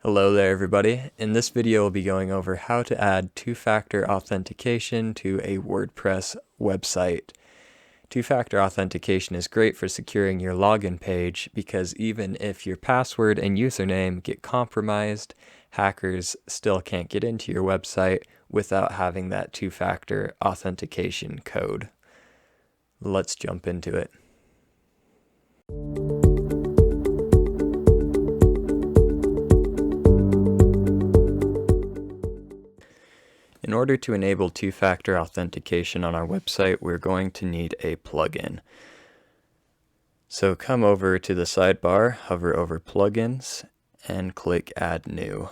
Hello there everybody. In this video we'll be going over how to add two-factor authentication to a WordPress website. Two-factor authentication is great for securing your login page because even if your password and username get compromised, hackers still can't get into your website without having that two-factor authentication code. Let's jump into it. In order to enable two-factor authentication on our website, we're going to need a plugin. So come over to the sidebar, hover over Plugins, and click Add New.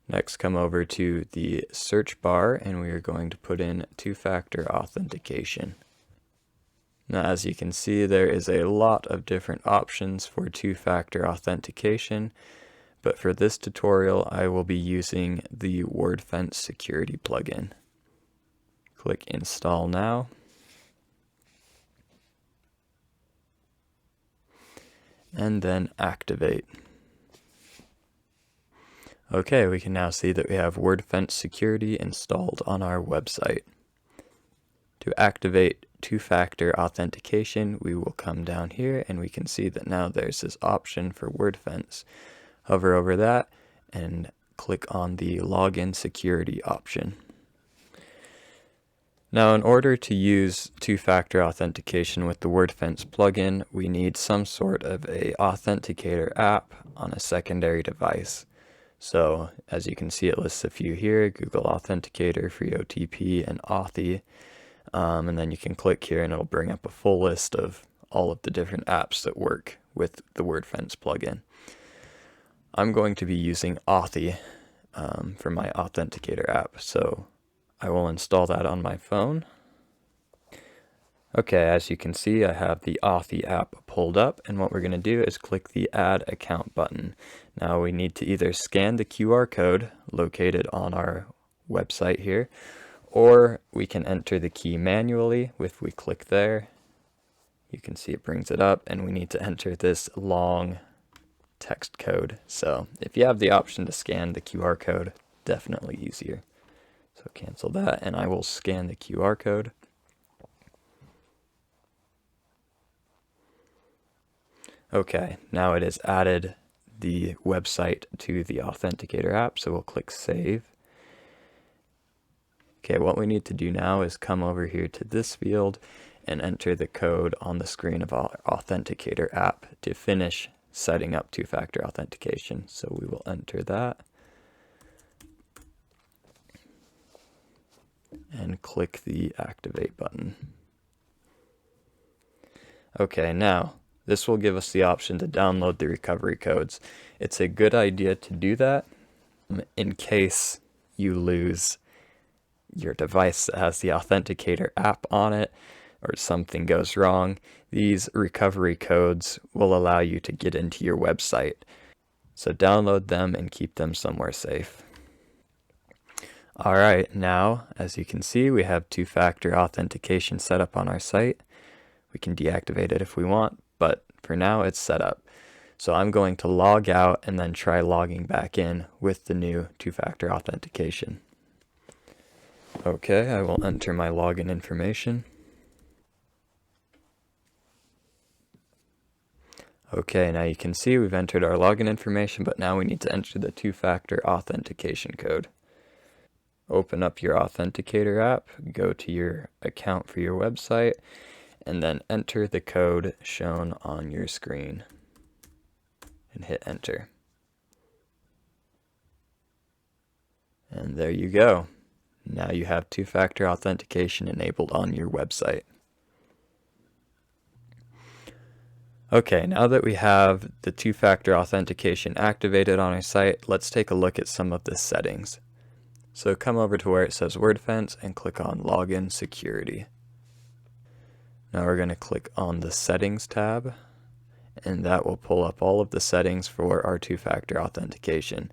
Next, come over to the search bar, and we are going to put in two-factor authentication. Now, as you can see, there is a lot of different options for two-factor authentication. But for this tutorial, I will be using the Wordfence security plugin. Click Install Now. And then Activate. Okay, we can now see that we have Wordfence security installed on our website. To activate two-factor authentication, we will come down here and we can see that now there's this option for Wordfence. Hover over that and click on the Login Security option. Now, in order to use two-factor authentication with the Wordfence plugin, we need some sort of a authenticator app on a secondary device. So, as you can see, it lists a few here: Google Authenticator, Free OTP, and Authy. And then you can click here and it'll bring up a full list of all of the different apps that work with the Wordfence plugin. I'm going to be using Authy for my authenticator app, so I will install that on my phone. Okay, as you can see, I have the Authy app pulled up, and what we're going to do is click the Add Account button. Now we need to either scan the QR code located on our website here, or we can enter the key manually. If we click there, you can see it brings it up, and we need to enter this long text code. So if you have the option to scan the QR code, definitely easier. So cancel that, and I will scan the QR code. Okay, now it has added the website to the Authenticator app, so we'll click Save. Okay, what we need to do now is come over here to this field and enter the code on the screen of our Authenticator app to finish setting up two-factor authentication. So we will enter that and click the Activate button. Okay, now this will give us the option to download the recovery codes. It's a good idea to do that in case you lose your device that has the Authenticator app on it, or something goes wrong. These recovery codes will allow you to get into your website. So download them and keep them somewhere safe. Alright, now as you can see, we have two-factor authentication set up on our site. We can deactivate it if we want, but for now it's set up. So I'm going to log out and then try logging back in with the new two-factor authentication. Okay, I will enter my login information. Okay, now you can see we've entered our login information, but now we need to enter the two-factor authentication code. Open up your Authenticator app, go to your account for your website, and then enter the code shown on your screen and hit enter. And there you go. Now you have two-factor authentication enabled on your website. Okay, now that we have the two-factor authentication activated on our site, let's take a look at some of the settings. So come over to where it says Wordfence and click on Login Security. Now we're going to click on the Settings tab, and that will pull up all of the settings for our two-factor authentication.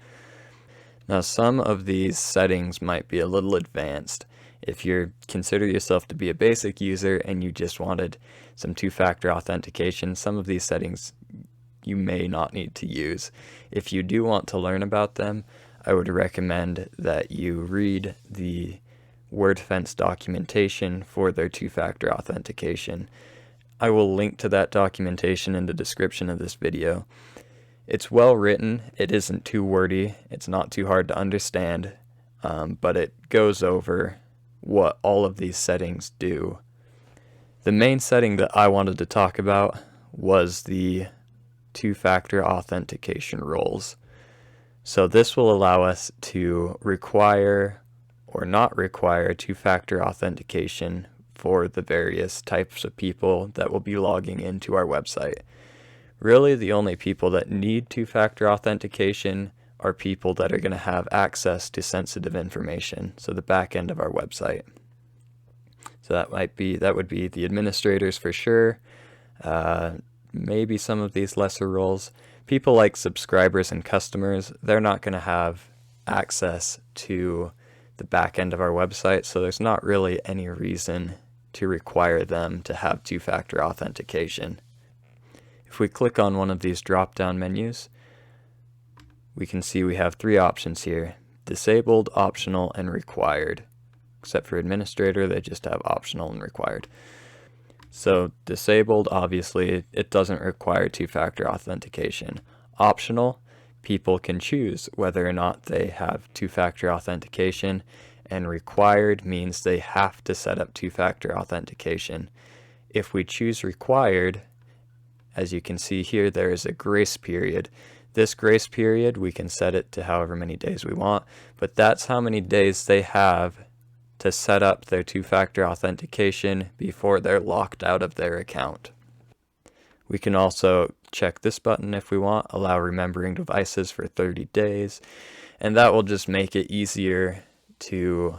Now some of these settings might be a little advanced. If you consider yourself to be a basic user and you just wanted some two-factor authentication, some of these settings you may not need to use. If you do want to learn about them, I would recommend that you read the Wordfence documentation for their two-factor authentication. I will link to that documentation in the description of this video. It's well written, it isn't too wordy, it's not too hard to understand, but it goes over what all of these settings do. The main setting that I wanted to talk about was the two-factor authentication roles. So this will allow us to require or not require two-factor authentication for the various types of people that will be logging into our website. Really, the only people that need two-factor authentication are people that are going to have access to sensitive information, so the back end of our website. So that would be the administrators for sure, maybe some of these lesser roles. People like subscribers and customers, they're not going to have access to the back end of our website, so there's not really any reason to require them to have two-factor authentication. If we click on one of these drop-down menus, we can see we have three options here: disabled, optional, and required. Except for administrator, they just have optional and required. So disabled, obviously, it doesn't require two-factor authentication. Optional, people can choose whether or not they have two-factor authentication, and required means they have to set up two-factor authentication. If we choose required, as you can see here, there is a grace period. This grace period, we can set it to however many days we want, but that's how many days they have to set up their two-factor authentication before they're locked out of their account. We can also check this button if we want, allow remembering devices for 30 days, and that will just make it easier to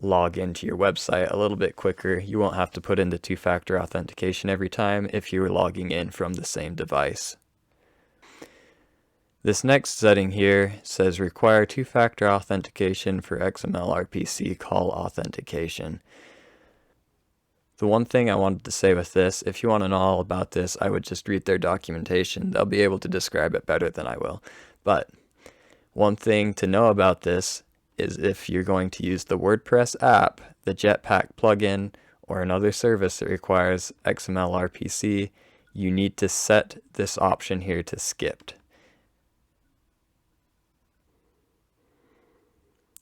log into your website a little bit quicker. You won't have to put in the two-factor authentication every time if you're logging in from the same device. This next setting here says require two-factor authentication for XML RPC call authentication. The one thing I wanted to say with this, if you want to know all about this, I would just read their documentation. They'll be able to describe it better than I will. But one thing to know about this is if you're going to use the WordPress app, the Jetpack plugin, or another service that requires XML RPC, you need to set this option here to skipped.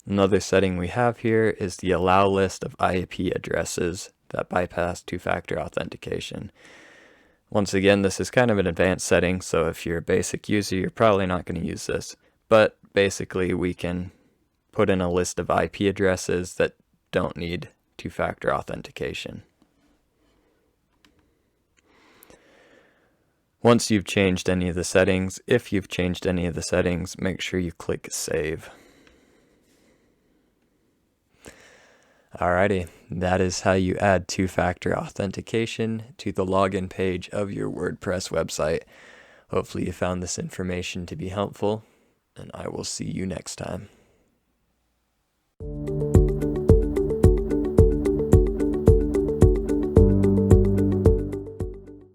Another setting we have here is the allow list of IP addresses that bypass two-factor authentication. Once again, this is kind of an advanced setting, so if you're a basic user, you're probably not going to use this. But basically, we can put in a list of IP addresses that don't need two-factor authentication. Once you've changed any of the settings, if you've changed any of the settings, make sure you click Save. Alrighty, that is how you add two-factor authentication to the login page of your WordPress website. Hopefully you found this information to be helpful, and I will see you next time.